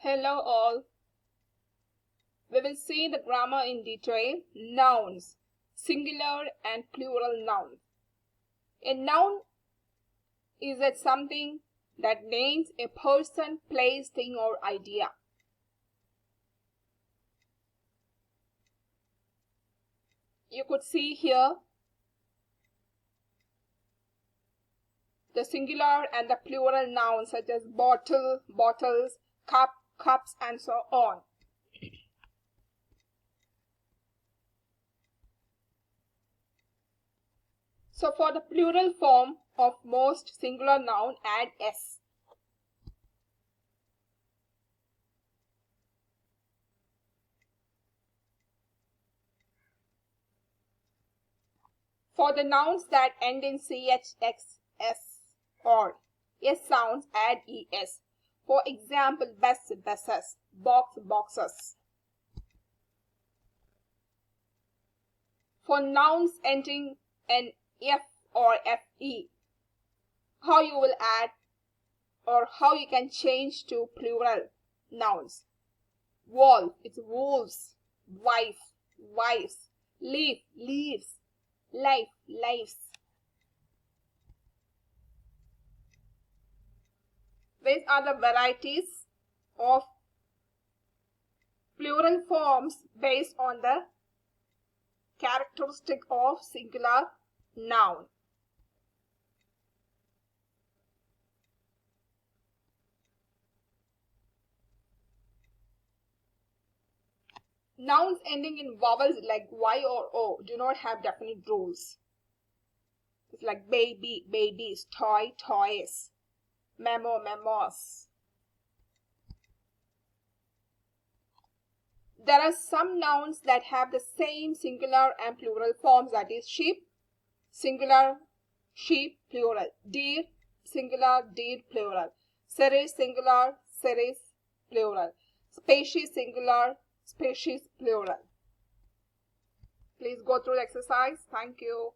Hello all. We will see the grammar in detail. Nouns, singular and plural nouns. A noun is something that names a person, place, thing or idea. You could see here the singular and the plural nouns such as bottle, bottles, cup, cups and so on. So for the plural form of most singular noun, add s. For the nouns that end in ch, x, s or s sounds, add es. For example, bus, buses, box, boxes. For nouns ending in f or fe, how you will add or how you can change to plural nouns. Wolf, it's wolves. Wife, wives. Leaf, leaves. Life, lives. These are the varieties of plural forms based on the characteristic of singular noun. Nouns ending in vowels like y or o do not have definite rules. It's like baby, babies, toy, toys, memo, memos. There are some nouns that have the same singular and plural forms, that is sheep, singular, sheep, plural. Deer, singular, deer, plural. Series, singular, series, plural. Species, singular, species, plural. Please go through the exercise. Thank you.